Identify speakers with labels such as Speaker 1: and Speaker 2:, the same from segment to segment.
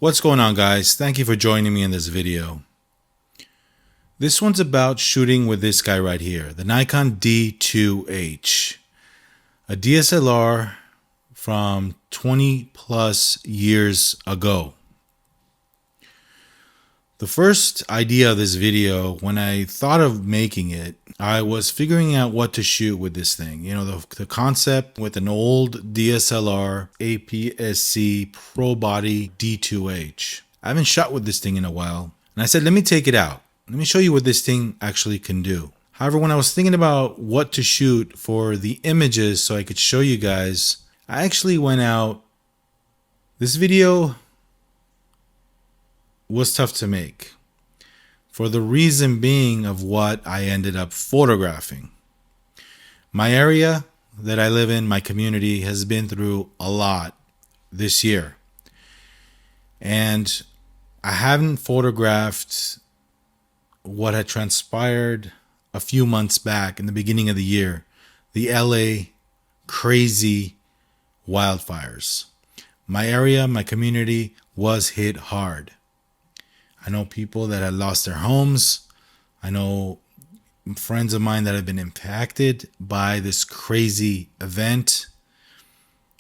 Speaker 1: What's going on, guys? Thank you for joining me in this video. This one's about shooting with this guy right here, the Nikon D2H, a DSLR from 20 plus years ago. The first idea of this video, when I thought of making it, I was figuring out what to shoot with this thing. You know, the concept with an old DSLR APS-C Pro Body D2H. I haven't shot with this thing in a while, and I said, let me take it out. Let me show you what this thing actually can do. However, when I was thinking about what to shoot for the images so I could show you guys, I actually went out. This video was tough to make for the reason being of what I ended up photographing. My area that I live in, my community, has been through a lot this year. And I haven't photographed what had transpired a few months back in the beginning of the year, the LA crazy wildfires. My area, my community was hit hard. I know people that had lost their homes. I know friends of mine that have been impacted by this crazy event.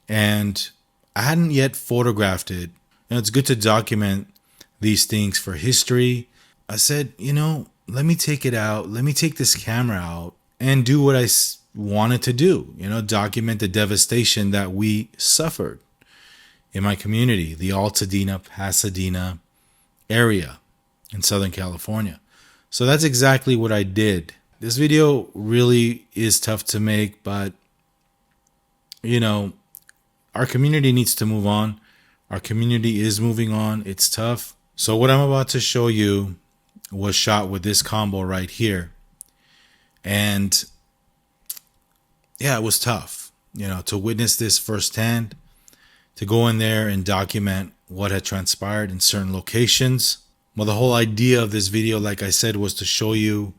Speaker 1: And I hadn't yet photographed it. You know, it's good to document these things for history. I said, let me take it out. Let me take this camera out and do what I wanted to do. Document the devastation that we suffered in my community, the Altadena, Pasadena area in Southern California. So that's exactly what I did. This video really is tough to make, but our community needs to move on. Our community is moving on. It's tough. So what I'm about to show you was shot with this combo right here. And yeah, it was tough, to witness this firsthand, to go in there and document what had transpired in certain locations. Well, the whole idea of this video, like I said, was to show you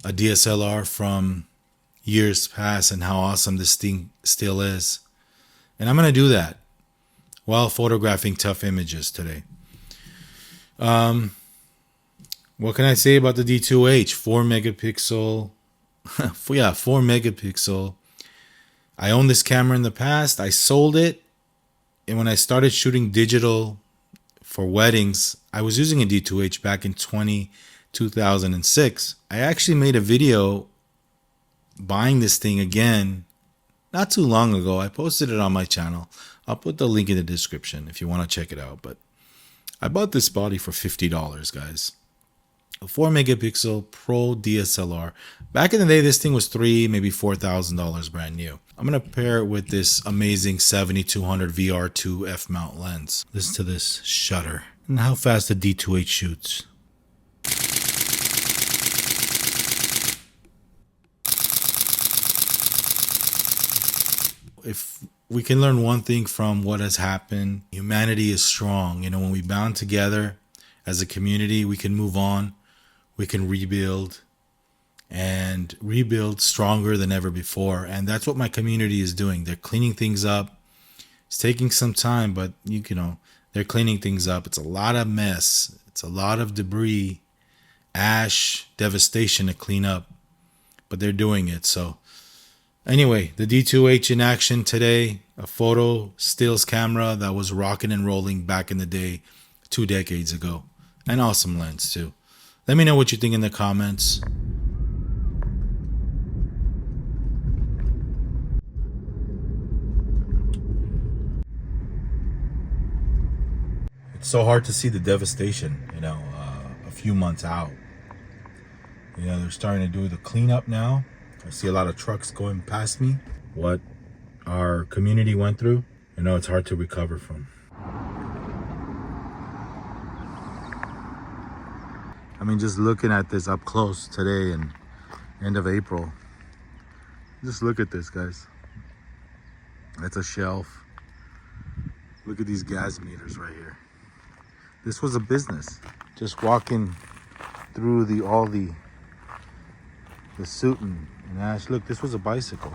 Speaker 1: a DSLR from years past and how awesome this thing still is. And I'm going to do that while photographing tough images today. What can I say about the D2H? 4 megapixel. 4 megapixel. I owned this camera in the past. I sold it. And when I started shooting digital for weddings, I was using a D2H back in 2006. I actually made a video buying this thing again not too long ago. I posted it on my channel. I'll put the link in the description if you want to check it out. But I bought this body for $50, guys. A 4 megapixel Pro DSLR. Back in the day, this thing was $3,000, maybe $4,000 brand new. I'm going to pair it with this amazing 7200 VRII f-mount lens. Listen to this shutter and how fast the D2H shoots. If we can learn one thing from what has happened, humanity is strong. When we bound together as a community, we can move on. We can rebuild and rebuild stronger than ever before. And that's what my community is doing. They're cleaning things up. It's taking some time, but they're cleaning things up. It's a lot of mess. It's a lot of debris, ash, devastation to clean up, but they're doing it. So anyway, the D2H in action today, a photo stills camera that was rocking and rolling back in the day 2 decades ago. An awesome lens too. Let me know what you think in the comments. It's so hard to see the devastation, a few months out. They're starting to do the cleanup now. I see a lot of trucks going past me. What our community went through, it's hard to recover from. I mean, just looking at this up close today and end of April. Just look at this, guys. That's a shelf. Look at these gas meters right here. This was a business. Just walking through all the soot and ash. Look, this was a bicycle.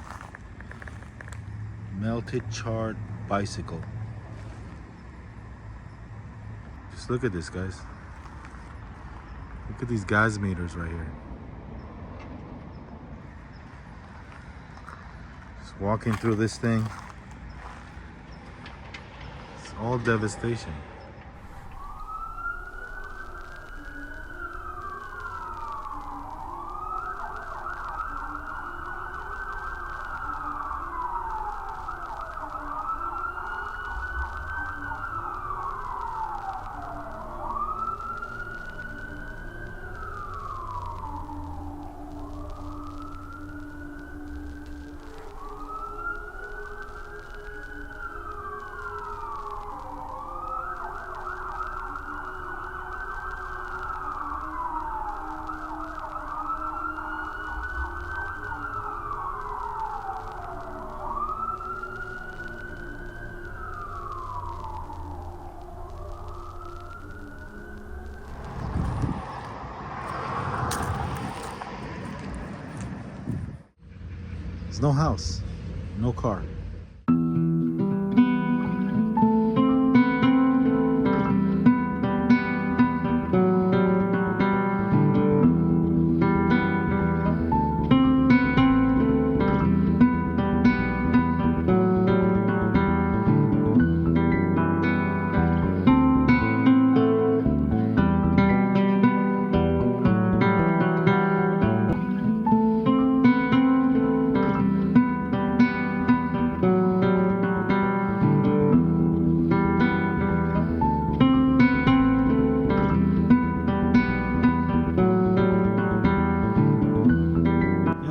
Speaker 1: Melted, charred bicycle. Just look at this, guys. Look at these gas meters right here. Just walking through this thing. It's all devastation. There's no house, no car.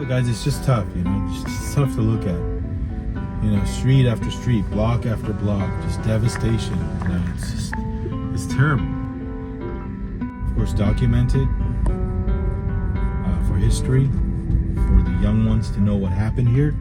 Speaker 1: Guys, it's just tough, you know, it's just tough to look at. You know, street after street, block after block, just devastation. You know, it's terrible. Of course, documented for history, for the young ones to know what happened here.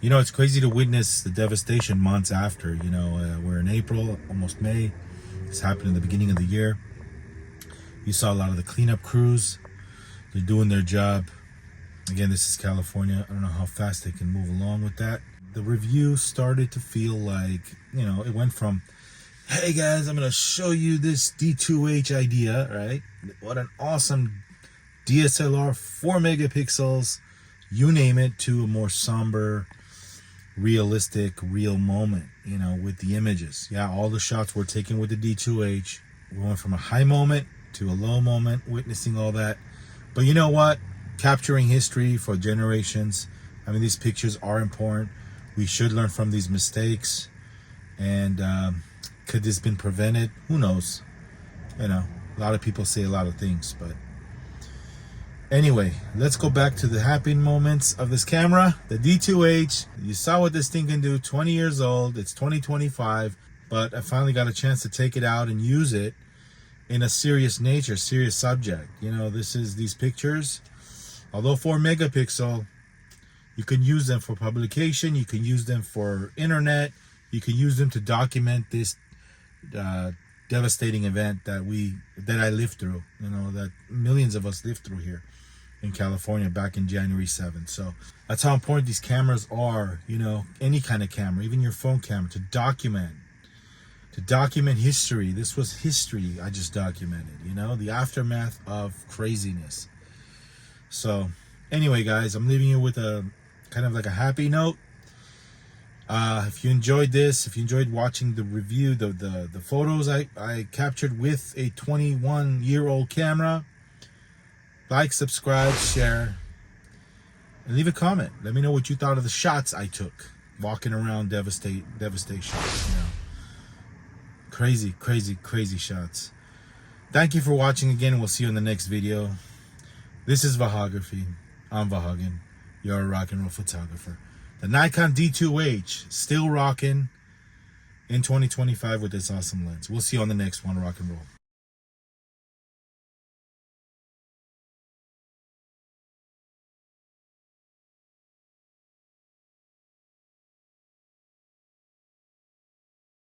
Speaker 1: You know, it's crazy to witness the devastation months after. You know, we're in April, almost May. This happened in the beginning of the year. You saw a lot of the cleanup crews. They're doing their job. Again, this is California. I don't know how fast they can move along with that. The review started to feel like, you know, it went from, hey guys, I'm going to show you this D2H idea, right? What an awesome DSLR, 4 megapixels, you name it, to a more somber, realistic, real moment, you know, with the images. Yeah, all the shots were taken with the D2H. We went from a high moment to a low moment, witnessing all that. But you know what? Capturing history for generations. I mean, these pictures are important. We should learn from these mistakes. And could this been prevented? Who knows? You know, a lot of people say a lot of things, but anyway, let's go back to the happy moments of this camera. The D2H, you saw what this thing can do. 20 years old. It's 2025. but I finally got a chance to take it out and use it in a serious nature, serious subject. You know, these pictures, although 4 megapixel, you can use them for publication, you can use them for internet, you can use them to document this devastating event that I lived through, you know, that millions of us lived through here in California back in January 7th. So that's how important these cameras are, you know, any kind of camera, even your phone camera, to document history. This was history I just documented, you know, the aftermath of craziness. So anyway, guys, I'm leaving you with a kind of like a happy note. If you enjoyed this, if you enjoyed watching the review, the photos I captured with a 21-year-old camera, like, subscribe, share, and leave a comment. Let me know what you thought of the shots I took walking around devastation. You know, crazy shots. Thank you for watching again. We'll see you in the next video. This is Vahography. I'm Vahagan, your rock and roll photographer. The Nikon D2H, still rocking in 2025 with this awesome lens. We'll see you on the next one, rock and roll.